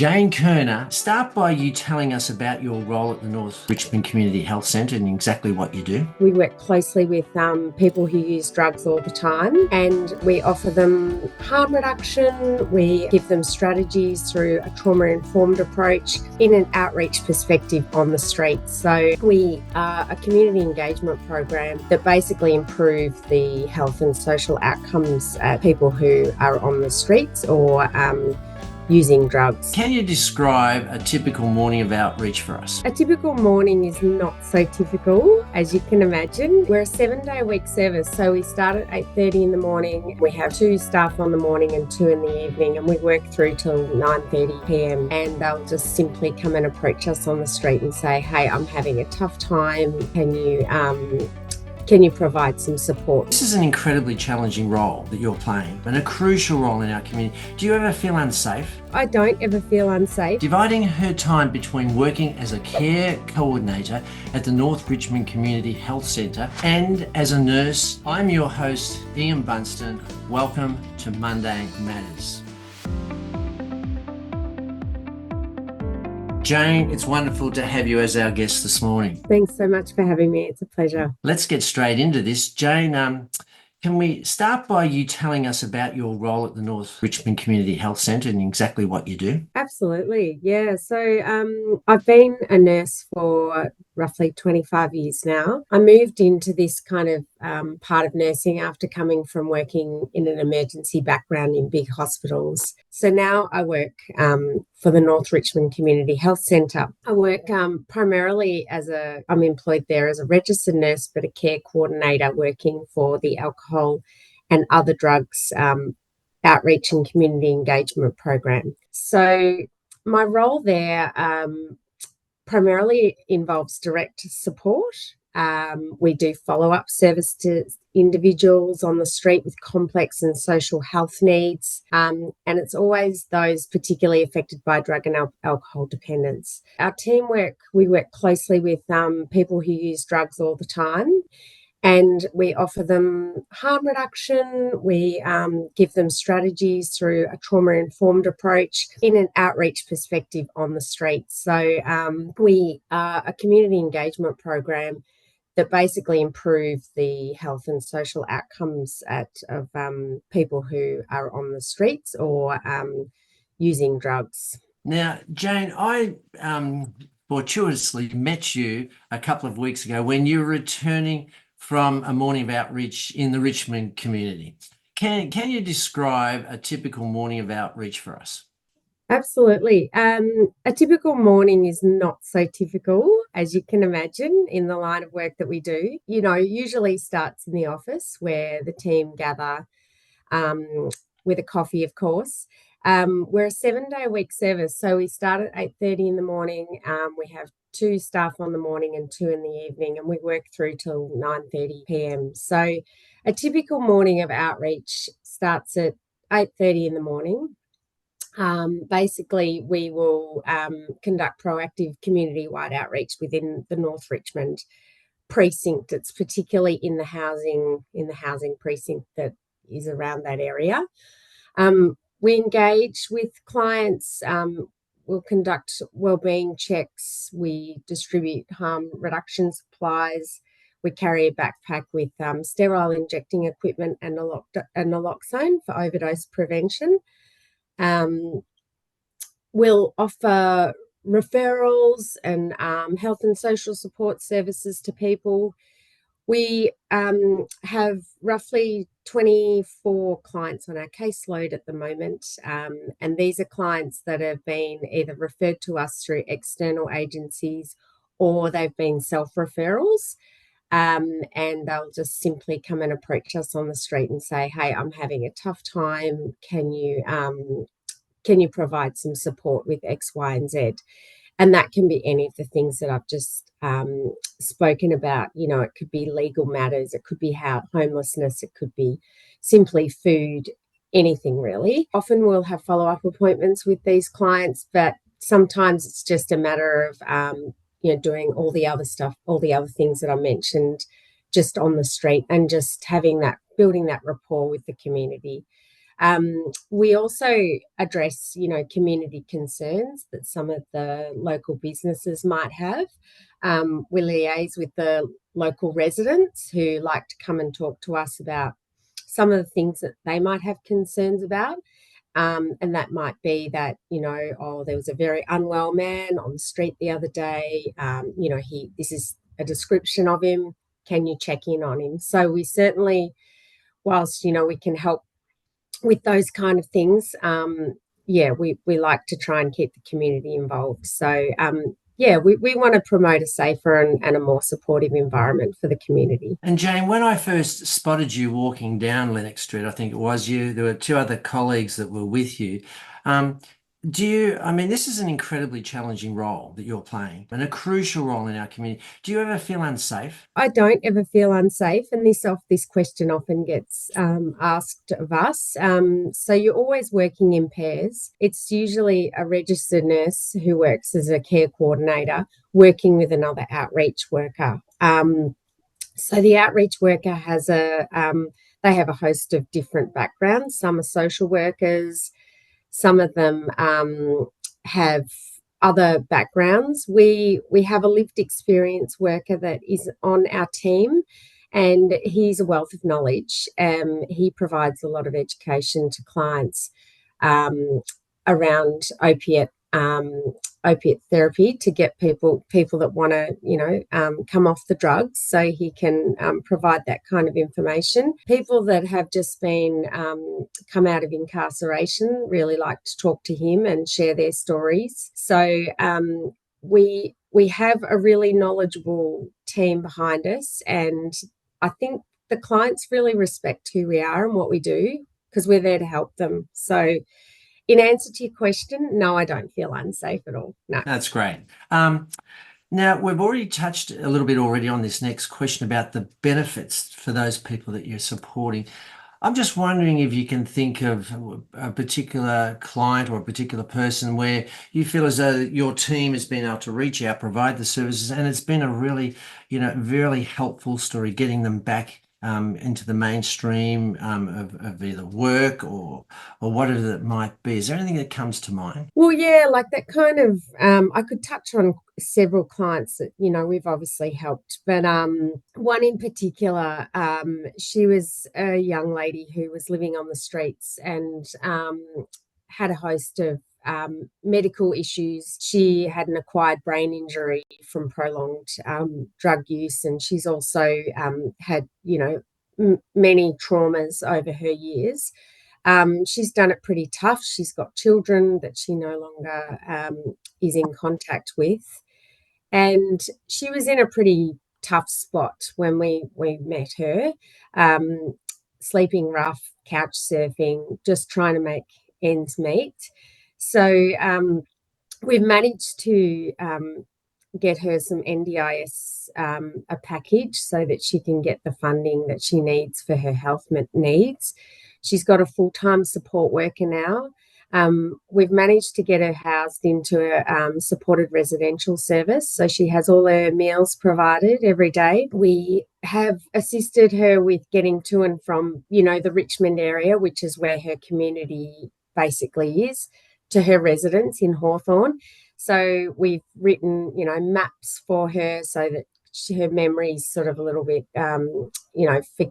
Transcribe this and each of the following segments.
Jane Kerner, start by you telling us about your role at the North Richmond Community Health Centre and exactly what you do. We work closely with people who use drugs all the time, and we offer them harm reduction. We give them strategies through a trauma-informed approach in an outreach perspective on the streets. So we are a community engagement program that basically improves the health and social outcomes at people who are on the streets or using drugs. Can you describe a typical morning of outreach for us? A typical morning is not so typical, as you can imagine. We're a 7-day-a-week service, so we start at 8:30 in the morning. We have 2 staff on the morning and 2 in the evening, and we work through till 9:30 p.m. And they'll just simply come and approach us on the street and say, "Hey, I'm having a tough time. Can you provide some support?" This is an incredibly challenging role that you're playing and a crucial role in our community. Do you ever feel unsafe? I don't ever feel unsafe. Dividing her time between working as a care coordinator at the North Richmond Community Health Centre and as a nurse, I'm your host, Ian Bunston. Welcome to Monday Matters. Jane, it's wonderful to have you as our guest this morning. Thanks so much for having me. It's a pleasure. Let's get straight into this. Jane, can we start by you telling us about your role at the North Richmond Community Health Centre and exactly what you do? Absolutely. Yeah. So I've been a nurse for roughly 25 years now. I moved into this kind of part of nursing after coming from working in an emergency background in big hospitals. So now I work for the North Richmond Community Health Centre. I work primarily I'm employed there as a registered nurse, but a care coordinator working for the alcohol and other drugs outreach and community engagement program. So my role there primarily involves direct support. We do follow-up service to individuals on the street with complex and social health needs, and it's always those particularly affected by drug and alcohol dependence. Our we work closely with people who use drugs all the time, and we offer them harm reduction. We give them strategies through a trauma-informed approach in an outreach perspective on the streets. So we are a community engagement program that basically improve the health and social outcomes of people who are on the streets or using drugs. Now, Jane, I fortuitously met you a couple of weeks ago when you were returning from a morning of outreach in the Richmond community. Can you describe a typical morning of outreach for us? Absolutely. A typical morning is not so typical, as you can imagine, in the line of work that we do. Usually starts in the office where the team gather with a coffee, of course. We're a 7-day-a-week service, so we start at 8:30 in the morning. We have 2 staff on the morning and 2 in the evening, and we work through till 9:30 p.m. So a typical morning of outreach starts at 8:30 in the morning. Basically, we will conduct proactive community-wide outreach within the North Richmond precinct. It's particularly in the housing precinct that is around that area. We engage with clients. We'll conduct wellbeing checks. We distribute harm reduction supplies. We carry a backpack with sterile injecting equipment and naloxone for overdose prevention. We'll offer referrals and health and social support services to people. We have roughly 24 clients on our caseload at the moment, and these are clients that have been either referred to us through external agencies or they've been self-referrals. And they'll just simply come and approach us on the street and say, "Hey, I'm having a tough time. Can you provide some support with X, Y, and Z?" And that can be any of the things that I've just spoken about. It could be legal matters, it could be homelessness, it could be simply food, anything really. Often we'll have follow-up appointments with these clients, but sometimes it's just a matter of doing all the other stuff, all the other things that I mentioned just on the street, and just building that rapport with the community. We also address, community concerns that some of the local businesses might have. We liaise with the local residents who like to come and talk to us about some of the things that they might have concerns about. And that might be that, there was a very unwell man on the street the other day. This is a description of him. Can you check in on him? So we certainly, whilst, we can help with those kind of things, we like to try and keep the community involved. So, we want to promote a safer and a more supportive environment for the community. And Jane, when I first spotted you walking down Lennox Street, I think it was you, there were two other colleagues that were with you. This is an incredibly challenging role that you're playing and a crucial role in our community. Do you ever feel unsafe? I don't ever feel unsafe, and this question often gets asked of us. So you're always working in pairs. It's usually a registered nurse who works as a care coordinator working with another outreach worker. So the outreach worker they have a host of different backgrounds. Some are social workers. Some of them have other backgrounds. We have a lived experience worker that is on our team, and he's a wealth of knowledge. He provides a lot of education to clients around opiate therapy to get people that want to come off the drugs, so he can provide that kind of information. People that have just been come out of incarceration really like to talk to him and share their stories. So we have a really knowledgeable team behind us, and I think the clients really respect who we are and what we do, because we're there to help them. So in answer to your question, no, I don't feel unsafe at all. No. That's great. Now, we've already touched a little bit already on this next question about the benefits for those people that you're supporting. I'm just wondering if you can think of a particular client or a particular person where you feel as though your team has been able to reach out, provide the services, and it's been a really, really helpful story getting them back into the mainstream of either work or whatever it might be. Is there anything that comes to mind? Well, yeah, like that kind of, I could touch on several clients that, we've obviously helped, but one in particular, she was a young lady who was living on the streets and had a host of medical issues. She had an acquired brain injury from prolonged drug use, and she's also had, many traumas over her years. She's done it pretty tough. She's got children that she no longer is in contact with, and she was in a pretty tough spot when we met her, sleeping rough, couch surfing, just trying to make ends meet. So we've managed to get her some NDIS, a package, so that she can get the funding that she needs for her health needs. She's got a full-time support worker now. We've managed to get her housed into a supported residential service, so she has all her meals provided every day. We have assisted her with getting to and from, the Richmond area, which is where her community basically is, to her residence in Hawthorn. So we've written, maps for her so that her memory's sort of a little bit,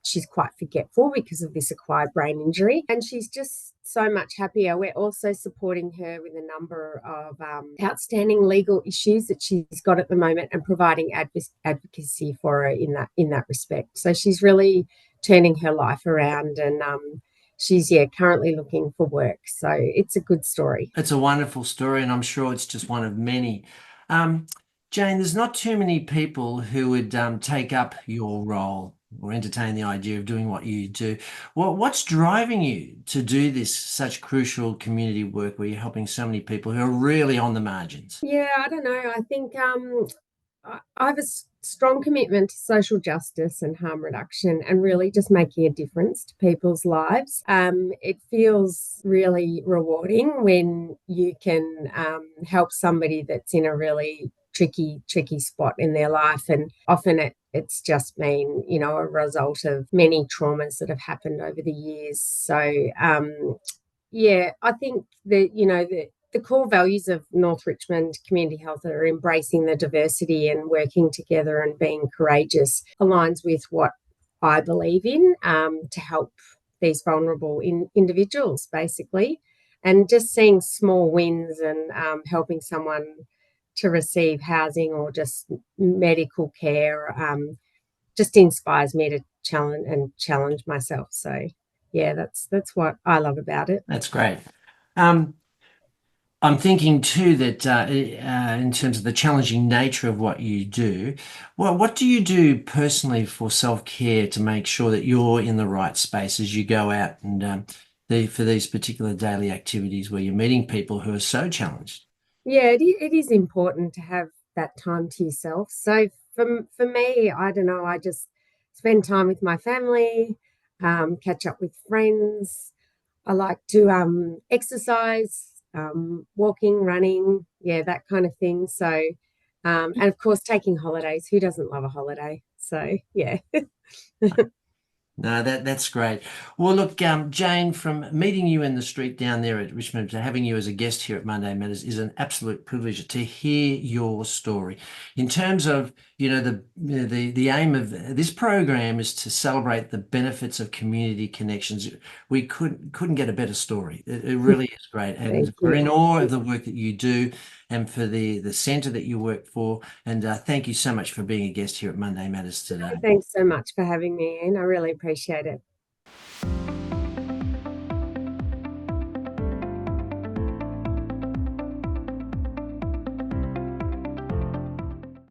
she's quite forgetful because of this acquired brain injury. And she's just so much happier. We're also supporting her with a number of outstanding legal issues that she's got at the moment, and providing advocacy for her in that respect. So she's really turning her life around, and she's currently looking for work. So it's a good story. It's a wonderful story, and I'm sure it's just one of many. Jane, there's not too many people who would take up your role or entertain the idea of doing what you do. What's driving you to do this such crucial community work where you're helping so many people who are really on the margins? Yeah, I don't know. I think I have a strong commitment to social justice and harm reduction, and really just making a difference to people's lives. It feels really rewarding when you can help somebody that's in a really tricky spot in their life, and often it's just been, a result of many traumas that have happened over the years. So yeah, I think that, the core values of North Richmond Community Health are embracing the diversity and working together and being courageous, aligns with what I believe in, to help these vulnerable individuals, basically. And just seeing small wins and helping someone to receive housing or just medical care just inspires me to challenge myself. So yeah, that's what I love about it. That's great. I'm thinking too that in terms of the challenging nature of what you do, well, what do you do personally for self-care to make sure that you're in the right space as you go out and for these particular daily activities where you're meeting people who are so challenged? Yeah, it is important to have that time to yourself. So for me, I don't know, I just spend time with my family, catch up with friends. I like to exercise, walking, running, yeah, that kind of thing. So, and of course, taking holidays. Who doesn't love a holiday? So, yeah. No, that's great. Well, look, Jane, from meeting you in the street down there at Richmond to having you as a guest here at Monday Matters is an absolute privilege to hear your story. In terms of, the aim of this program is to celebrate the benefits of community connections. We couldn't get a better story. It really is great, Thank and we're in you. awe of the work that you do and for the centre that you work for. And thank you so much for being a guest here at Monday Matters today. Thanks so much for having me in. I really appreciate it.